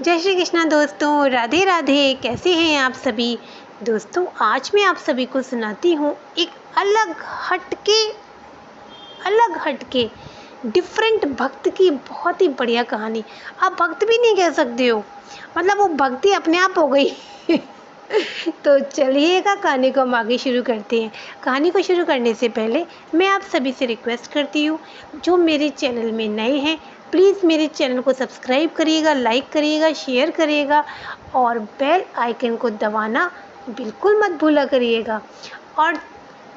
जय श्री कृष्णा दोस्तों, राधे राधे। कैसे हैं आप सभी दोस्तों? आज मैं आप सभी को सुनाती हूँ एक अलग हटके डिफरेंट भक्त की बहुत ही बढ़िया कहानी। आप भक्त भी नहीं कह सकते हो, मतलब वो भक्ति अपने आप हो गई। तो चलिएगा कहानी को हम आगे शुरू करते हैं। कहानी को शुरू करने से पहले मैं आप सभी से रिक्वेस्ट करती हूँ, जो मेरे चैनल में नए हैं प्लीज़ मेरे चैनल को सब्सक्राइब करिएगा, लाइक करिएगा, शेयर करिएगा और बेल आइकन को दबाना बिल्कुल मत भूला करिएगा। और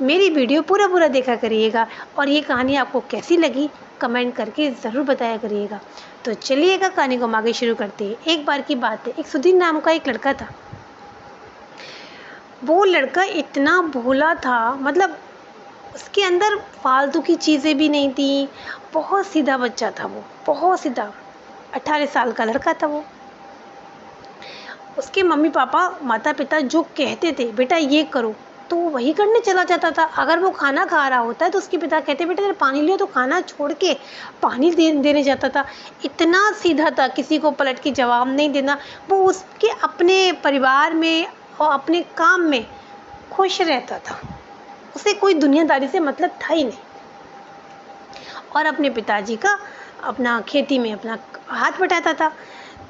मेरी वीडियो पूरा देखा करिएगा और ये कहानी आपको कैसी लगी कमेंट करके ज़रूर बताया करिएगा। तो चलिएगा कहानी को हम आगे शुरू करते हैं। एक बार की बात है, एक सुधीर नाम का एक लड़का था। वो लड़का इतना भोला था, मतलब उसके अंदर फालतू की चीज़ें भी नहीं थी। बहुत सीधा बच्चा था वो, बहुत सीधा। 18 साल का लड़का था वो। उसके मम्मी पापा माता पिता जो कहते थे बेटा ये करो तो वो वही करने चला जाता था। अगर वो खाना खा रहा होता है तो उसके पिता कहते बेटा तेरे पानी लियो, तो खाना छोड़ के पानी देने जाता था। इतना सीधा था, किसी को पलट के जवाब नहीं देना। वो उसके अपने परिवार में और अपने काम में खुश रहता था। उसे कोई दुनियादारी से मतलब था ही नहीं। और अपने पिताजी का अपना खेती में अपना हाथ बटाता था।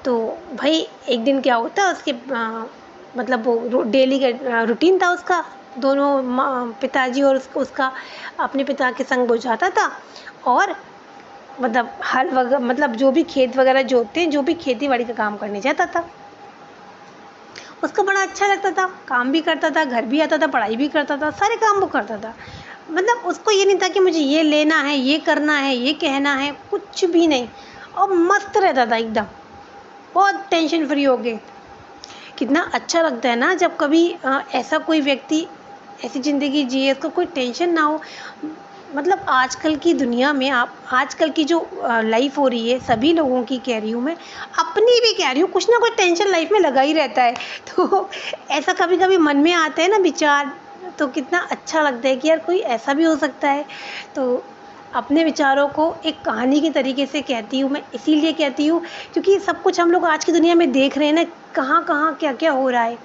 तो भाई एक दिन क्या होता, उसके मतलब वो डेली का रूटीन था उसका। दोनों पिताजी और उसका अपने पिता के संग वो जाता था और मतलब हल वगैरह, मतलब जो भी खेत वगैरह जोतते हैं, जो भी खेती बाड़ी का काम करने जाता था। उसको बड़ा अच्छा लगता था, काम भी करता था, घर भी आता था, पढ़ाई भी करता था, सारे काम वो करता था। मतलब उसको ये नहीं था कि मुझे ये लेना है, ये करना है, ये कहना है, कुछ भी नहीं। और मस्त रहता था एकदम, बहुत टेंशन फ्री हो गए। कितना अच्छा लगता है ना जब कभी ऐसा कोई व्यक्ति ऐसी ज़िंदगी जिए, उसको कोई टेंशन ना हो। मतलब आजकल की दुनिया में आजकल की जो लाइफ हो रही है, सभी लोगों की कह रही हूँ मैं, अपनी भी कह रही हूँ, कुछ ना कुछ टेंशन लाइफ में लगा ही रहता है। तो ऐसा कभी कभी मन में आता है ना विचार, तो कितना अच्छा लगता है कि यार कोई ऐसा भी हो सकता है। तो अपने विचारों को एक कहानी के तरीके से कहती हूँ मैं, इसीलिए कहती हूँ क्योंकि सब कुछ हम लोग आज की दुनिया में देख रहे हैं ना, कहाँ कहाँ क्या क्या हो रहा है।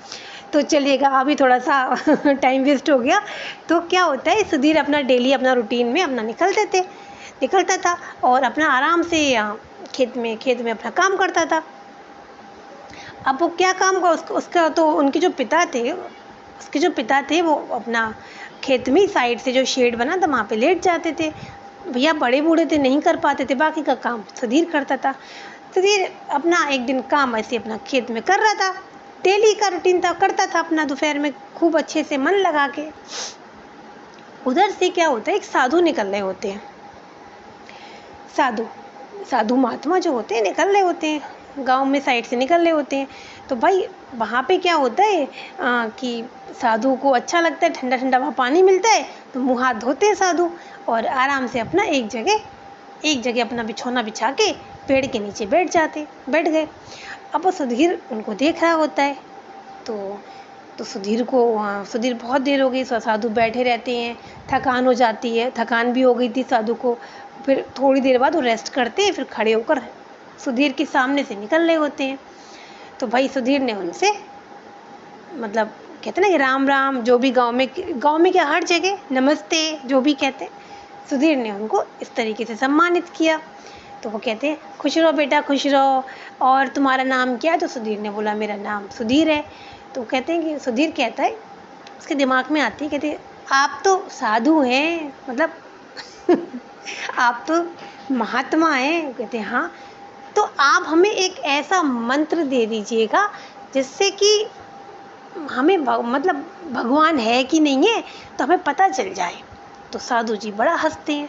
तो चलिएगा, अभी थोड़ा सा टाइम वेस्ट हो गया। तो क्या होता है, सुधीर अपना डेली अपना रूटीन में अपना निकलता था और अपना आराम से खेत में अपना काम करता था। अब वो क्या काम का उसका तो उनके जो पिता थे वो अपना खेत में साइड से जो शेड बना था वहाँ पे लेट जाते थे। भैया बड़े बूढ़े थे, नहीं कर पाते थे, बाकी का काम सुधीर करता था। सुधीर अपना एक दिन काम ऐसे अपना खेत में कर रहा था, डेली का रूटीन था, करता था अपना दोपहर में खूब अच्छे से मन लगा के। उधर से क्या होता है, एक साधु निकल रहे होते हैं। साधु महात्मा जो होते हैं निकल रहे होते हैं, गांव में साइड से निकल रहे होते हैं। तो भाई वहाँ पे क्या होता है कि साधु को अच्छा लगता है, ठंडा ठंडा वहाँ पानी मिलता है, तो मुँह हाथ धोते हैं साधु और आराम से अपना एक जगह अपना बिछौना बिछा के पेड़ के नीचे बैठ गए। अब वो सुधीर उनको देख रहा होता है। तो सुधीर बहुत देर हो गई, साधु बैठे रहते हैं, थकान हो जाती है, थकान भी हो गई थी साधु को। फिर थोड़ी देर बाद वो रेस्ट करते हैं, फिर खड़े होकर सुधीर के सामने से निकल रहे होते हैं। तो भाई सुधीर ने उनसे मतलब कहते ना कि राम राम, जो भी गांव में क्या हर जगह नमस्ते जो भी कहते हैं, सुधीर ने उनको इस तरीके से सम्मानित किया। तो वो कहते हैं खुश रहो बेटा, खुश रहो, और तुम्हारा नाम क्या है? तो सुधीर ने बोला मेरा नाम सुधीर है। तो कहते हैं कि सुधीर कहता है, उसके दिमाग में आती है, कहते हैं आप तो साधु हैं, मतलब आप तो महात्मा हैं। कहते हैं हाँ, तो आप हमें एक ऐसा मंत्र दे दीजिएगा जिससे कि हमें मतलब भगवान है कि नहीं है तो हमें पता चल जाए। तो साधु जी बड़ा हंसते हैं,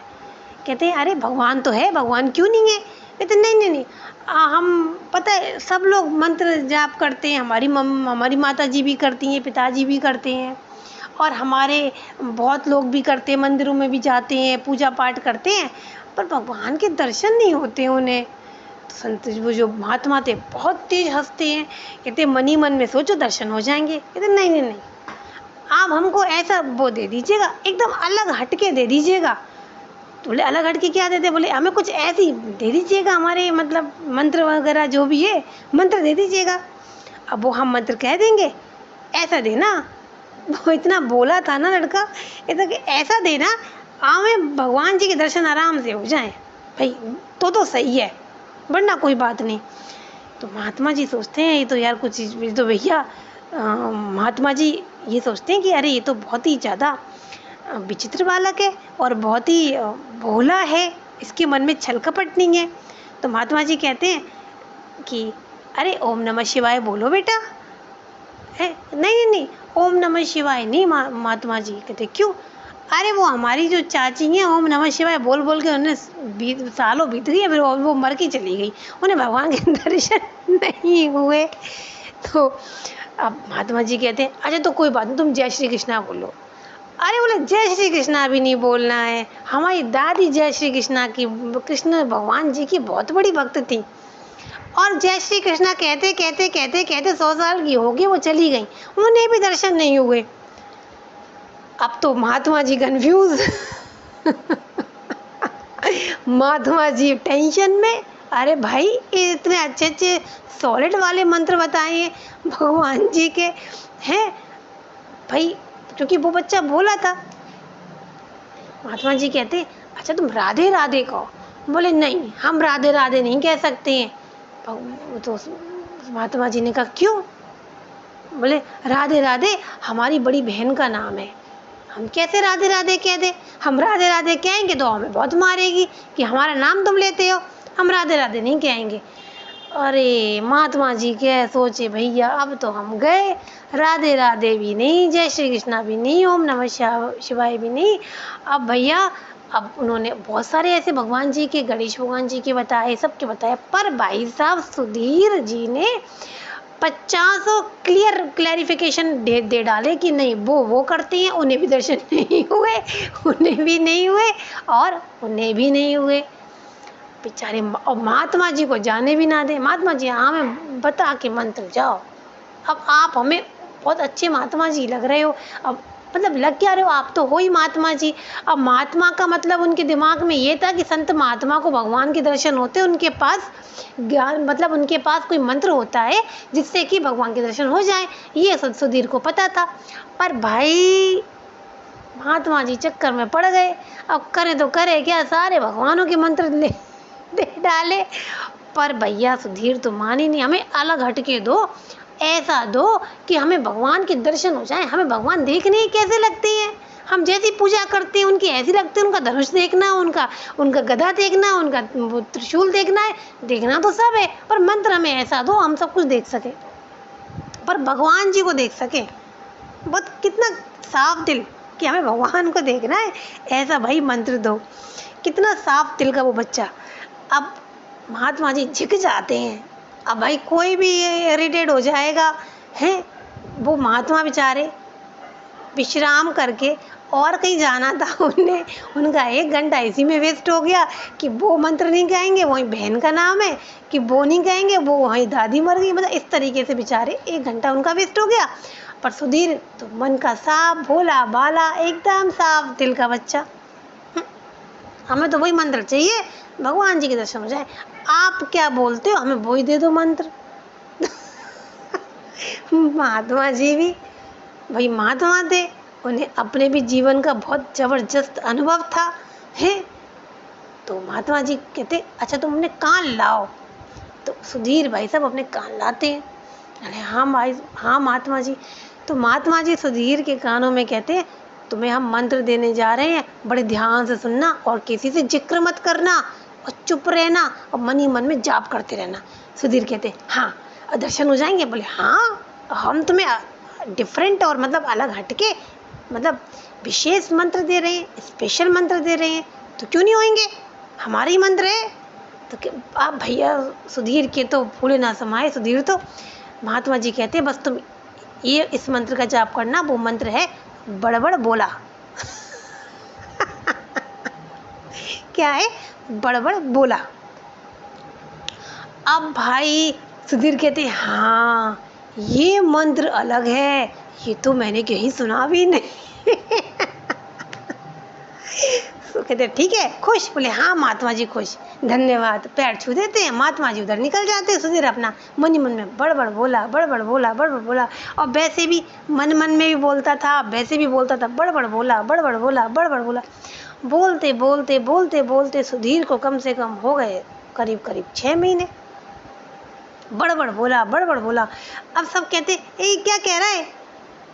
कहते हैं अरे भगवान तो है, भगवान क्यों नहीं है? कहते नहीं, हम पता है सब लोग मंत्र जाप करते हैं, हमारी माता जी भी करती हैं, पिताजी भी करते हैं, और हमारे बहुत लोग भी करते हैं, मंदिरों में भी जाते हैं, पूजा पाठ करते हैं, पर भगवान के दर्शन नहीं होते उन्हें। तो संत वो जो महात्मा थे बहुत तेज हंसते हैं, कहते मन ही मन में सोचो दर्शन हो जाएंगे। कहते नहीं, आप हमको ऐसा वो दे दीजिएगा, एकदम अलग हटके दे दीजिएगा तो बोले अलग हट के क्या देते? बोले हमें कुछ ऐसी दे दीजिएगा, हमारे मतलब मंत्र वगैरह जो भी है मंत्र दे दीजिएगा। अब वो हम मंत्र कह देंगे, ऐसा देना। वो इतना बोला था ना लड़का, इतना कि ऐसा देना हमें भगवान जी के दर्शन आराम से हो जाएं। भाई तो सही है, वरना कोई बात नहीं। तो महात्मा जी सोचते हैं ये तो यार कुछ ये तो भैया महात्मा जी ये सोचते हैं कि अरे ये तो बहुत ही ज़्यादा विचित्र बालक है और बहुत ही भोला है, इसके मन में छल कपट नहीं है। तो महात्मा जी कहते हैं कि अरे ओम नमः शिवाय बोलो बेटा। है नहीं, ओम नमः शिवाय नहीं महात्मा जी। कहते क्यों? अरे वो हमारी जो चाची हैं ओम नमः शिवाय बोल बोल के उन्हें सालों बीत गई, फिर वो मर के चली गई, उन्हें भगवान के दर्शन नहीं हुए। तो अब महात्मा जी कहते हैं अच्छा तो कोई बात नहीं, तुम जय श्री कृष्णा बोलो। अरे बोले जय श्री कृष्णा भी नहीं बोलना है, हमारी दादी जय श्री कृष्णा की, कृष्ण भगवान जी की बहुत बड़ी भक्त थी, और जय श्री कृष्णा कहते कहते कहते कहते 100 साल की होगी वो चली गई, उन्हें भी दर्शन नहीं हुए। अब तो महात्मा जी कंफ्यूज महात्मा जी टेंशन में। अरे भाई ये इतने अच्छे अच्छे सॉलिड वाले मंत्र बताए भगवान जी के हैं भाई, क्योंकि वो बच्चा बोला था। महात्मा जी कहते अच्छा तुम राधे राधे कहो। बोले नहीं हम राधे राधे नहीं कह सकते हैं। तो महात्मा जी ने कहा क्यों? बोले राधे राधे हमारी बड़ी बहन का नाम है, हम कैसे राधे राधे कह दे? हम राधे राधे कहेंगे तो हमें बहुत मारेगी कि हमारा नाम तुम लेते हो, हम राधे राधे नहीं कहेंगे। अरे महात्मा जी क्या सोचे भैया, अब तो हम गए, राधे राधे भी नहीं, जय श्री कृष्णा भी नहीं, ओम नमः शिवाय भी नहीं। अब भैया अब उन्होंने बहुत सारे ऐसे भगवान जी के, गणेश भगवान जी के बताए, सबके बताए, पर भाई साहब सुधीर जी ने 50 क्लैरिफिकेशन दे डाले कि नहीं वो करते हैं, उन्हें भी दर्शन नहीं हुए, उन्हें भी नहीं हुए और उन्हें भी नहीं हुए बेचारे। और महात्मा जी को जाने भी ना दे। महात्मा जी हमें बता के मंत्र जाओ। अब आप हमें बहुत अच्छे महात्मा जी लग रहे हो, अब मतलब लग क्या रहे हो, आप तो हो ही महात्मा जी। अब महात्मा का मतलब उनके दिमाग में ये था कि संत महात्मा को भगवान के दर्शन होते, उनके पास ज्ञान मतलब उनके पास कोई मंत्र होता है जिससे कि भगवान के दर्शन हो जाए, ये सुधीर को पता था। पर भाई महात्मा जी चक्कर में पड़ गए। अब करें तो करे क्या, सारे भगवानों के मंत्र दे डाले। पर भैया सुधीर तो मान ही नहीं, हमें अलग हटके दो, ऐसा दो कि हमें भगवान के दर्शन हो जाए। हमें भगवान देखने कैसे लगते हैं, हम जैसी पूजा करते हैं उनकी ऐसी लगते हैं। उनका धनुष देखना, उनका गदा देखना, उनका त्रिशूल देखना है, देखना तो सब है, पर मंत्र हमें ऐसा दो हम सब कुछ देख सके, पर भगवान जी को देख सके। बहुत कितना साफ दिल कि हमें भगवान को देखना है, ऐसा भाई मंत्र दो। कितना साफ दिल का वो बच्चा। अब महात्मा जी झिक जाते हैं। अब भाई कोई भी इरिटेट हो जाएगा है। वो महात्मा बेचारे विश्राम करके और कहीं जाना था उन्हें, उनका 1 घंटा इसी में वेस्ट हो गया कि वो मंत्र नहीं कहेंगे, वहीं बहन का नाम है, कि वो नहीं कहेंगे, वो वहीं दादी मर गई, मतलब इस तरीके से बेचारे 1 घंटा उनका वेस्ट हो गया। पर सुधीर तो मन का साफ, भोला बाला, एकदम साफ दिल का बच्चा। हमें तो वही मंत्र चाहिए, भगवान जी के दर्शन हो जाए। आप क्या बोलते हो, हमें वही दे दो मंत्र। महात्मा जी भी भाई महात्मा थे, उन्हें अपने भी जीवन का बहुत जबरदस्त अनुभव था है। तो महात्मा जी कहते अच्छा तुम अपने कान लाओ। तो सुधीर भाई साहब अपने कान लाते हैं। अरे हाँ भाई हाँ महात्मा जी। तो महात्मा जी सुधीर के कानों में कहते हैं तुम्हें हम मंत्र देने जा रहे हैं, बड़े ध्यान से सुनना और किसी से जिक्र मत करना और चुप रहना और मन ही मन में जाप करते रहना। सुधीर कहते हाँ दर्शन हो जाएंगे। बोले हाँ हम तुम्हें डिफरेंट और मतलब अलग हटके मतलब विशेष मंत्र दे रहे हैं, स्पेशल मंत्र दे रहे हैं, तो क्यों नहीं होंगे, हमारे ही मंत्र है। तो आप भैया सुधीर के तो फूले ना समाये। सुधीर तो महात्मा जी कहते हैं बस तुम ये इस मंत्र का जाप करना, वो मंत्र है बड़बड़ बोला। क्या है बड़बड़ बोला। अब भाई सुधीर कहते हाँ ये मंत्र अलग है, ये तो मैंने कहीं सुना भी नहीं। कहते ठीक है खुश, बोले हाँ महात्मा जी खुश, धन्यवाद, पैर छू देते हैं, महात्मा जी उधर निकल जाते हैं। सुधीर अपना मन ही मन में बड़बड़ बोला, बड़बड़ बोला, बड़बड़ बोला, और वैसे भी मन मन में भी बोलता था, वैसे भी बोलता था, बड़बड़ बोला, बड़बड़ बोला, बड़बड़ बोला। बोलते बोलते बोलते बोलते सुधीर को कम से कम हो गए करीब करीब 6 महीने। बड़बड़ बोला, बड़बड़ बोला। अब सब कहते ए क्या कह रहा है,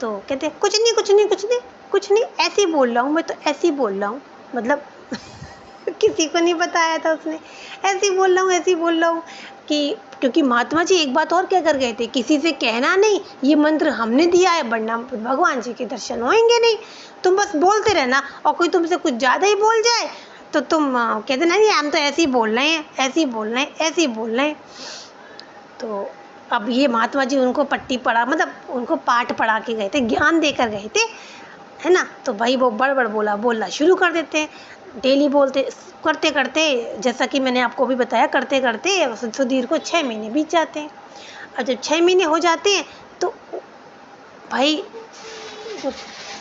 तो कहते कुछ नहीं कुछ नहीं कुछ नहीं कुछ नहीं, ऐसे ही बोल रहा हूँ मैं, तो ऐसे ही बोल रहा हूँ, मतलब किसी को नहीं बताया था उसने, ऐसे ही बोल रहा हूँ, ऐसे ही बोल रहा हूँ। कि क्योंकि महात्मा जी एक बात और क्या कर गए थे, किसी से कहना नहीं, ये मंत्र हमने दिया है, वरना भगवान जी के दर्शन होंगे नहीं, तुम बस बोलते रहना, और कोई तुमसे कुछ ज़्यादा ही बोल जाए तो तुम कहते नहीं हम तो ऐसे ही बोल रहे हैं, ऐसे ही बोल रहे हैं, ऐसे ही बोल रहे हैं। तो अब ये महात्मा जी उनको पट्टी पढ़ा, मतलब उनको पाठ पढ़ा के गए थे, ज्ञान देकर गए थे, है ना। तो भाई वो बड़बड़ बोलना शुरू कर देते हैं, डेली बोलते करते करते, जैसा कि मैंने आपको भी बताया, करते करते सुधीर को 6 महीने बीत जाते हैं। और जब 6 महीने हो जाते हैं तो भाई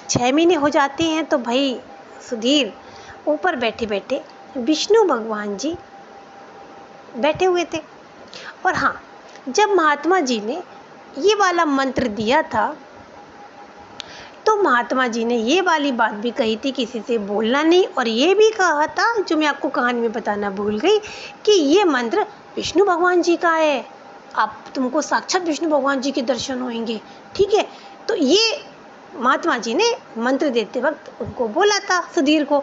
6 महीने हो जाते हैं तो भाई सुधीर ऊपर बैठे बैठे विष्णु भगवान जी बैठे हुए थे। और हाँ, जब महात्मा जी ने ये वाला मंत्र दिया था तो महात्मा जी ने ये वाली बात भी कही थी किसी से बोलना नहीं, और ये भी कहा था, जो मैं आपको कहानी में बताना भूल गई, कि ये मंत्र विष्णु भगवान जी का है, आप तुमको साक्षात विष्णु भगवान जी के दर्शन होंगे, ठीक है। तो ये महात्मा जी ने मंत्र देते वक्त उनको बोला था सुधीर को।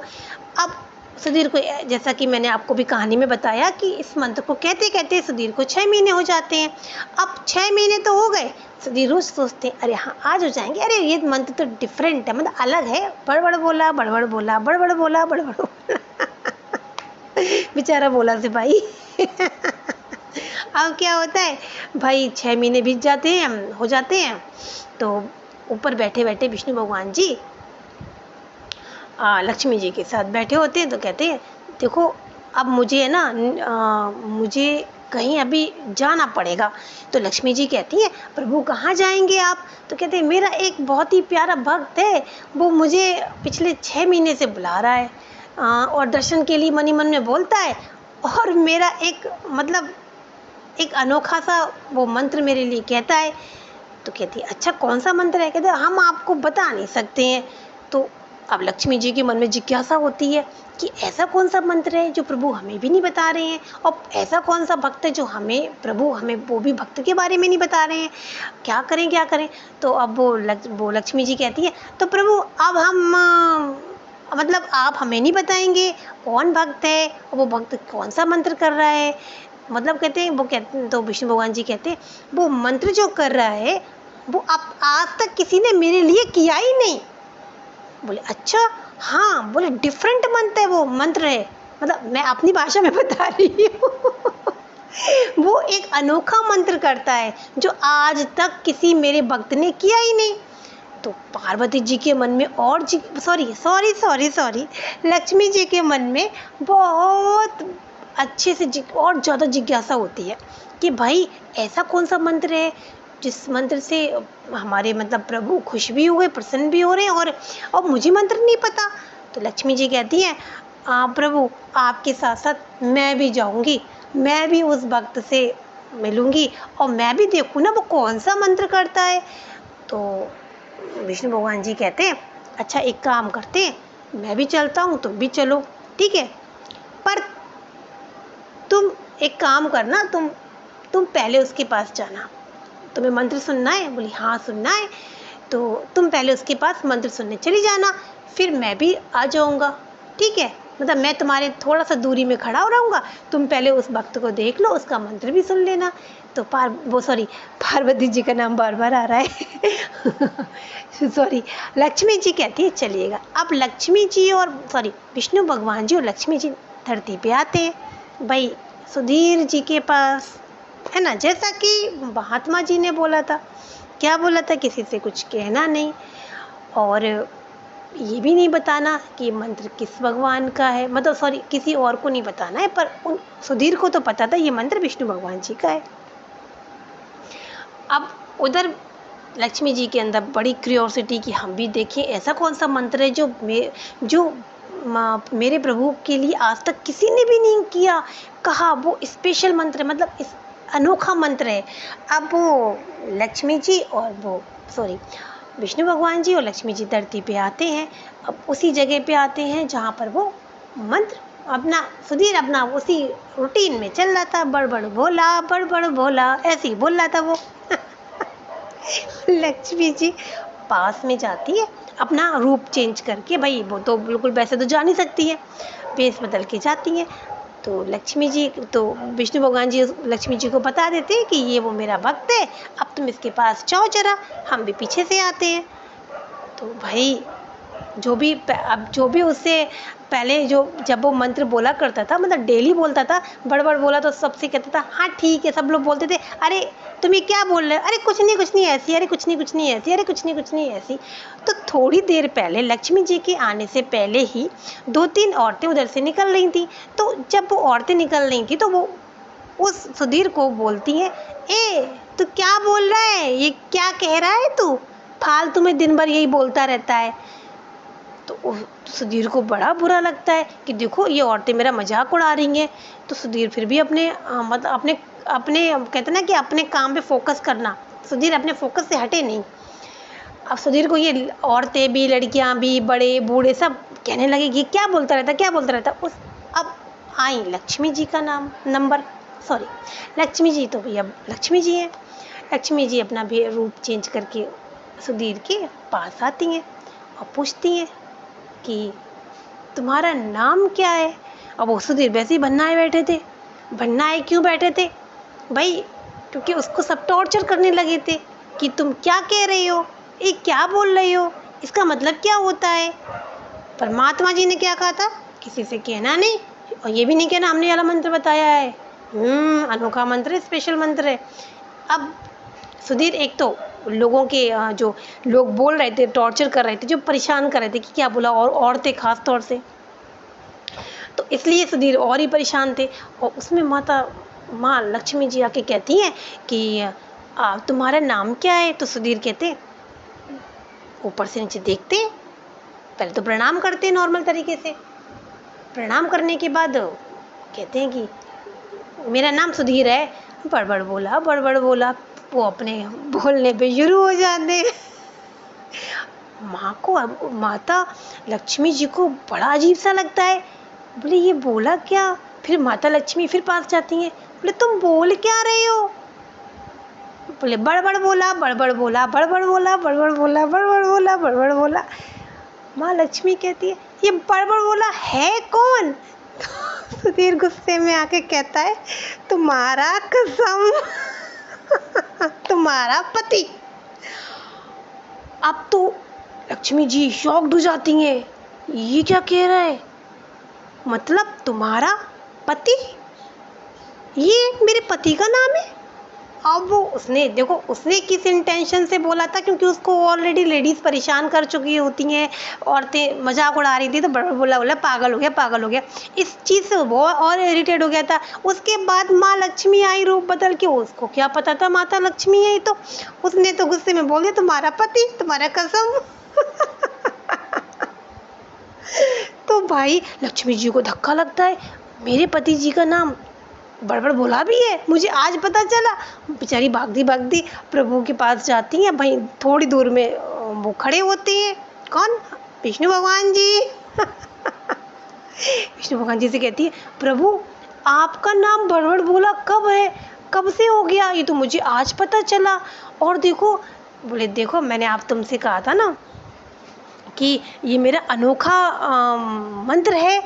अब सुधीर को, जैसा कि मैंने आपको भी कहानी में बताया, कि इस मंत्र को कहते कहते सुधीर को 6 महीने हो जाते हैं। अब 6 महीने तो हो गए, सुधीर रोज सोचते हैं अरे हाँ आज हो जाएंगे, अरे ये मंत्र तो डिफरेंट है, मतलब अलग है, बड़बड़ बोला, बड़बड़ बोला, बड़बड़ बोला, बड़बड़ बोला। बेचारा बोला सिपाही। अब क्या होता है भाई, 6 महीने बीत जाते हैं, हो जाते हैं, तो ऊपर बैठे बैठे विष्णु भगवान जी लक्ष्मी जी के साथ बैठे होते हैं। तो कहते हैं देखो अब मुझे है ना मुझे कहीं अभी जाना पड़ेगा। तो लक्ष्मी जी कहती है प्रभु कहाँ जाएंगे आप। तो कहते हैं मेरा एक बहुत ही प्यारा भक्त है, वो मुझे पिछले 6 महीने से बुला रहा है और दर्शन के लिए मन ही मन में बोलता है, और मेरा एक मतलब एक अनोखा सा वो मंत्र मेरे लिए कहता है। तो कहती है अच्छा कौन सा मंत्र है। कहते हम आपको बता नहीं सकते हैं। तो अब लक्ष्मी जी के मन में जिज्ञासा होती है कि ऐसा कौन सा मंत्र है जो प्रभु हमें भी नहीं बता रहे हैं, और ऐसा कौन सा भक्त है जो प्रभु हमें वो भी भक्त के बारे में नहीं बता रहे हैं, क्या करें क्या करें। तो अब वो लक्ष्मी जी कहती है तो प्रभु अब हम मतलब आप हमें नहीं बताएंगे कौन भक्त है और वो भक्त कौन सा मंत्र कर रहा है। मतलब कहते हैं तो विष्णु भगवान जी कहते हैं वो मंत्र जो कर रहा है वो अब आज तक किसी ने मेरे लिए किया ही नहीं। बोले अच्छा हाँ, बोले डिफरेंट मंत्र है, मतलब मैं अपनी भाषा में बता रही हूँ। वो एक अनोखा मंत्र करता है जो आज तक किसी मेरे भक्त ने किया ही नहीं। तो पार्वती जी के मन में और सॉरी लक्ष्मी जी के मन में बहुत अच्छे से और ज़्यादा जिज्ञासा होती है कि भाई ऐसा कौन सा मंत्र है जिस मंत्र से हमारे मतलब प्रभु खुश भी हुए, प्रसन्न भी हो रहे हैं, और मुझे मंत्र नहीं पता। तो लक्ष्मी जी कहती है प्रभु आपके साथ साथ मैं भी जाऊंगी, मैं भी उस भक्त से मिलूंगी और मैं भी देखूँ ना वो कौन सा मंत्र करता है। तो विष्णु भगवान जी कहते हैं अच्छा एक काम करते हैं, मैं भी चलता हूँ तुम भी चलो, ठीक है, पर तुम एक काम करना, तुम पहले उसके पास जाना, तुम्हें मंत्र सुनना है। बोली हाँ सुनना है। तो तुम पहले उसके पास मंत्र सुनने चली जाना, फिर मैं भी आ जाऊँगा, ठीक है, मतलब मैं तुम्हारे थोड़ा सा दूरी में खड़ा हो रहूँगा, तुम पहले उस भक्त को देख लो, उसका मंत्र भी सुन लेना। तो पार्वती जी का नाम बार बार आ रहा है। लक्ष्मी जी कहती है चलिएगा। अब लक्ष्मी जी और विष्णु भगवान जी और लक्ष्मी जी धरती पे आते हैं भाई सुधीर जी के पास, है ना, जैसा कि महात्मा जी ने बोला था। क्या बोला था, किसी से कुछ कहना नहीं और ये भी नहीं बताना कि ये मंत्र किस भगवान का है, मतलब किसी और को नहीं बताना है, पर सुधीर को तो पता था ये मंत्र विष्णु भगवान जी का है। अब उधर लक्ष्मी जी के अंदर बड़ी क्यूरियोसिटी कि हम भी देखें ऐसा कौन सा मंत्र है जो मेरे प्रभु के लिए आज तक किसी ने भी नहीं किया। कहा वो स्पेशल मंत्र है, मतलब इस अनोखा मंत्र है। अब वो लक्ष्मी जी और वो सॉरी विष्णु भगवान जी और लक्ष्मी जी धरती पे आते हैं। अब उसी जगह पे आते हैं जहाँ पर वो मंत्र अपना सुधीर अपना उसी रूटीन में चल रहा था, बड़ भोला ऐसे ही बोल रहा था वो। लक्ष्मी जी पास में जाती है अपना रूप चेंज करके, भाई वो तो बिल्कुल वैसे तो जा नहीं सकती है, वेश बदल के जाती है। तो लक्ष्मी जी तो विष्णु भगवान जी लक्ष्मी जी को बता देते हैं कि ये वो मेरा भक्त है, अब तुम इसके पास जाओ जरा, हम भी पीछे से आते हैं। तो भाई जो भी उससे पहले जब वो मंत्र बोला करता था, मतलब डेली बोलता था, बड़ बोला तो सबसे कहता था हाँ ठीक है। सब लोग बोलते थे अरे तुम ये क्या बोल रहे हो, अरे कुछ नहीं ऐसी, अरे कुछ नहीं ऐसी, अरे कुछ नहीं ऐसी। तो थोड़ी देर पहले लक्ष्मी जी के आने से पहले ही 2-3 औरतें उधर से निकल रही थी। तो जब वो औरतें निकल रही थी तो वो उस सुधीर को बोलती हैं, ए तू क्या बोल रहा है, ये क्या कह रहा है तू, फालतू में दिन भर यही बोलता रहता है। तो सुधीर को बड़ा बुरा लगता है कि देखो ये औरतें मेरा मजाक उड़ा रही हैं। तो सुधीर फिर भी मतलब अपने कहते ना कि अपने काम पे फोकस करना, सुधीर अपने फोकस से हटे नहीं। अब सुधीर को ये औरतें भी, लड़कियां भी, बड़े बूढ़े सब कहने लगे कि क्या बोलता रहता। अब आई लक्ष्मी जी का लक्ष्मी जी तो भैया लक्ष्मी जी हैं। लक्ष्मी जी अपना भी रूप चेंज करके सुधीर के पास आती हैं और पूछती हैं कि तुम्हारा नाम क्या है। अब वो सुधीर वैसे ही भन्नाए क्यों बैठे थे भाई, क्योंकि उसको सब टॉर्चर करने लगे थे कि तुम क्या कह रही हो, ये क्या बोल रही हो, इसका मतलब क्या होता है। परमात्मा जी ने क्या कहा था, किसी से कहना नहीं, और ये भी नहीं कहना हमने वाला मंत्र बताया है। अनोखा मंत्र है, स्पेशल मंत्र है। अब सुधीर एक तो लोगों के जो लोग बोल रहे थे, टॉर्चर कर रहे थे, जो परेशान कर रहे थे कि क्या बोला, और औरतें खास तौर से, तो इसलिए सुधीर और ही परेशान थे। और उसमें माँ लक्ष्मी जी आके कहती हैं कि तुम्हारा नाम क्या है। तो सुधीर कहते ऊपर से नीचे देखते, पहले तो प्रणाम करते नॉर्मल तरीके से, प्रणाम करने के बाद कहते हैं कि मेरा नाम सुधीर है। बड़ बोला वो अपने बोलने पे शुरू हो जाते। माता लक्ष्मी जी को बड़ा अजीब सा लगता है, बोले ये बोला क्या। फिर माता लक्ष्मी फिर पास जाती हैं, बोले तुम बोल क्या रहे हो। बोले बड़ बोला। माँ लक्ष्मी कहती है ये बड़ बोला है कौन। सुधीर गुस्से में आके कहता है तुम्हारा कसम, तुम्हारा पति। अब तो लक्ष्मी जी शॉक्ड हो जाती हैं, ये क्या कह रहा है, मतलब तुम्हारा पति, ये मेरे पति का नाम है। अब वो उसने किस इंटेंशन से बोला था, क्योंकि उसको ऑलरेडी लेडीज़ परेशान कर चुकी होती हैं, औरतें मजाक उड़ा रही थी, तो बोला पागल हो गया। इस चीज़ से वो और इरिटेट हो गया था। उसके बाद माँ लक्ष्मी आई रूप बदल के, उसको क्या पता था माता लक्ष्मी आई, तो उसने तो गुस्से में बोल दिया तुम्हारा पति, तुम्हारा कसम। तो भाई लक्ष्मी जी को धक्का लगता है, मेरे पति जी का नाम बड़ बोला भी है, मुझे आज पता चला। बेचारी भागती प्रभु के पास जाती हैं। भाई थोड़ी दूर में वो खड़े होते हैं, कौन, विष्णु भगवान जी। विष्णु भगवान जी से कहती है प्रभु आपका नाम बड़ बोला कब से हो गया, ये तो मुझे आज पता चला। और देखो, बोले देखो मैंने आप तुमसे कहा था ना कि ये मेरा अनोखा मंत्र है।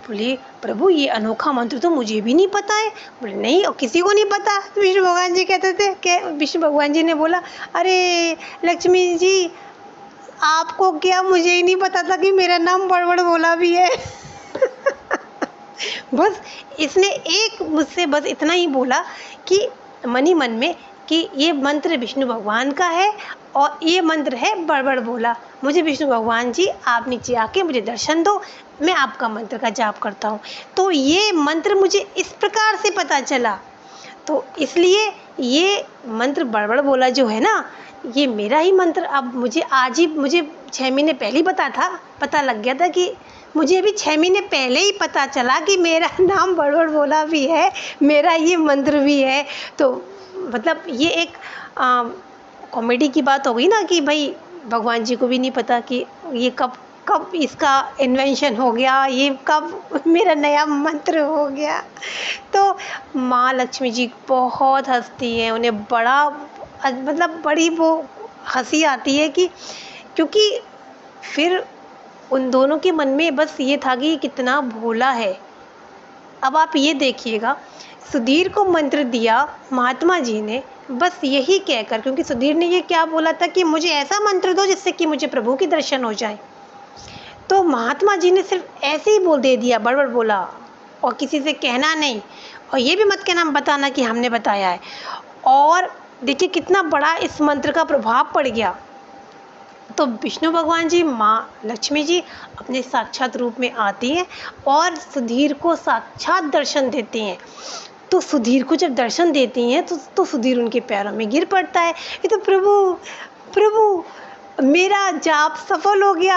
बोले प्रभु ये अनोखा मंत्र तो मुझे भी नहीं पता है। बोले नहीं, और किसी को नहीं पता। विष्णु भगवान जी कहते थे कि विष्णु भगवान जी ने बोला अरे लक्ष्मी जी आपको क्या, मुझे ही नहीं पता था कि मेरा नाम बड़ बोला भी है। बस इसने मुझसे बस इतना ही बोला कि मन ही मन में कि ये मंत्र विष्णु भगवान का है और ये मंत्र है बड़ बोला। मुझे विष्णु भगवान जी आप नीचे आके मुझे दर्शन दो, मैं आपका मंत्र का जाप करता हूँ। तो ये मंत्र मुझे इस प्रकार से पता चला, तो इसलिए ये मंत्र बड़ बोला जो है ना, ये मेरा ही मंत्र। अब मुझे 6 महीने पहले ही पता लग गया था कि मुझे अभी 6 महीने पहले ही पता चला कि मेरा नाम बड़बड़ बोला भी है, मेरा ये मंत्र भी है। तो मतलब ये एक कॉमेडी की बात हो गई ना कि भाई भगवान जी को भी नहीं पता कि ये कब कब इसका इन्वेंशन हो गया, ये कब मेरा नया मंत्र हो गया। तो माँ लक्ष्मी जी बहुत हंसती हैं, उन्हें बड़ा मतलब बड़ी वो हंसी आती है कि क्योंकि फिर उन दोनों के मन में बस ये था कि कितना भोला है। अब आप ये देखिएगा, सुधीर को मंत्र दिया महात्मा जी ने बस यही कहकर, क्योंकि सुधीर ने ये क्या बोला था कि मुझे ऐसा मंत्र दो जिससे कि मुझे प्रभु के दर्शन हो जाए। तो महात्मा जी ने सिर्फ ऐसे ही बोल दे दिया, बड़बड़ बोला, और किसी से कहना नहीं, और ये भी मत कहना बताना कि हमने बताया है। और देखिए कितना बड़ा इस मंत्र का प्रभाव पड़ गया। तो विष्णु भगवान जी, माँ लक्ष्मी जी अपने साक्षात रूप में आती हैं और सुधीर को साक्षात दर्शन देती हैं। तो सुधीर को जब दर्शन देती हैं तो सुधीर उनके पैरों में गिर पड़ता है। ये तो प्रभु प्रभु मेरा जाप सफल हो गया।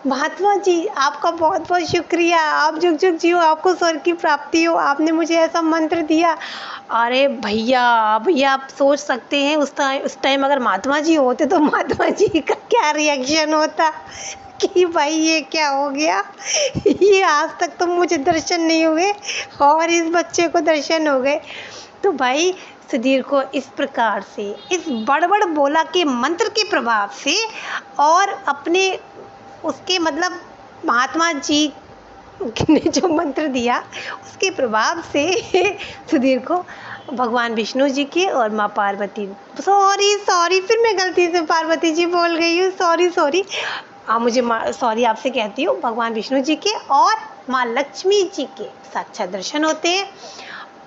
महात्मा जी आपका बहुत बहुत शुक्रिया, आप जुग जुग जियो, आपको स्वर्ग की प्राप्ति हो, आपने मुझे ऐसा मंत्र दिया। अरे भैया भैया आप सोच सकते हैं उस टाइम अगर महात्मा जी होते तो महात्मा जी का क्या रिएक्शन होता कि भाई ये क्या हो गया, ये आज तक तो मुझे दर्शन नहीं हुए और इस बच्चे को दर्शन हो गए। तो भाई सुधीर को इस प्रकार से इस बड़बड़ बोला के मंत्र के प्रभाव से और अपने उसके मतलब महात्मा जी ने जो मंत्र दिया उसके प्रभाव से सुधीर को भगवान विष्णु जी के और माँ पार्वती, सॉरी फिर मैं गलती से पार्वती जी बोल गई हूँ, सॉरी मुझे सॉरी आपसे कहती हूँ, भगवान विष्णु जी के और माँ लक्ष्मी जी के साक्षात दर्शन होते हैं।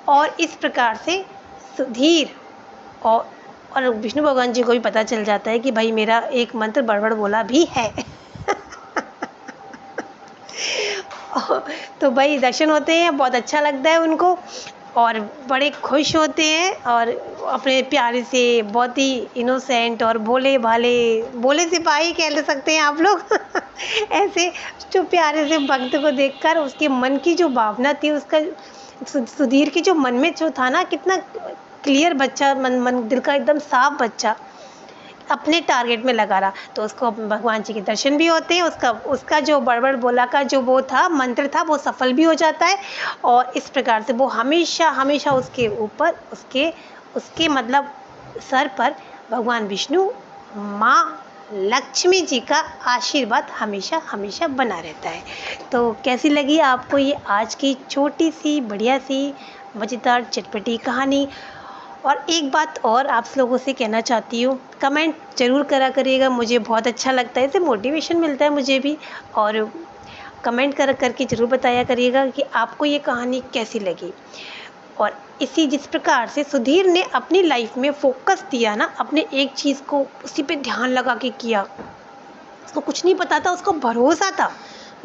और इस प्रकार से सुधीर और विष्णु भगवान जी को भी पता चल जाता है कि भाई मेरा एक मंत्र बड़बड़ बोला भी है। तो भाई दर्शन होते हैं, बहुत अच्छा लगता है उनको और बड़े खुश होते हैं और अपने प्यारे से बहुत ही इनोसेंट और भोले भाले भोले सिपाही कह सकते हैं आप लोग। ऐसे जो प्यारे से भक्त को देखकर उसके मन की जो भावना थी, उसका सुधीर के जो मन में जो था ना, कितना क्लियर बच्चा, मन दिल का एकदम साफ बच्चा अपने टारगेट में लगा रहा, तो उसको भगवान जी के दर्शन भी होते हैं, उसका जो बड़बड़ बोला का जो वो था मंत्र था वो सफल भी हो जाता है। और इस प्रकार से वो हमेशा हमेशा उसके ऊपर उसके मतलब सर पर भगवान विष्णु माँ लक्ष्मी जी का आशीर्वाद हमेशा हमेशा बना रहता है। तो कैसी लगी आपको ये आज की छोटी सी बढ़िया सी मज़ेदार चटपटी कहानी। और एक बात और आप लोगों से कहना चाहती हूँ, कमेंट ज़रूर करा करिएगा, मुझे बहुत अच्छा लगता है, इससे मोटिवेशन मिलता है मुझे भी। और कमेंट करके ज़रूर बताया करिएगा कि आपको ये कहानी कैसी लगी। और जिस प्रकार से सुधीर ने अपनी लाइफ में फोकस दिया ना, अपने एक चीज़ को उसी पे ध्यान लगा के किया, उसको कुछ नहीं पता था, उसको भरोसा था,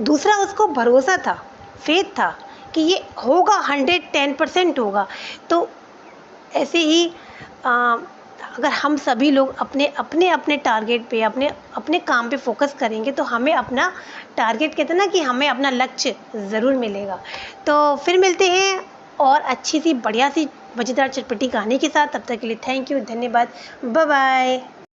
दूसरा उसको भरोसा था, फेथ था कि ये होगा, 110% होगा। तो ऐसे ही अगर हम सभी लोग अपने टारगेट पे अपने काम पे फोकस करेंगे तो हमें अपना टारगेट कहते हैं ना कि हमें अपना लक्ष्य ज़रूर मिलेगा। तो फिर मिलते हैं और अच्छी सी बढ़िया सी मज़ेदार चटपटी कहानी के साथ। तब तक के लिए थैंक यू, धन्यवाद, बाय बाय।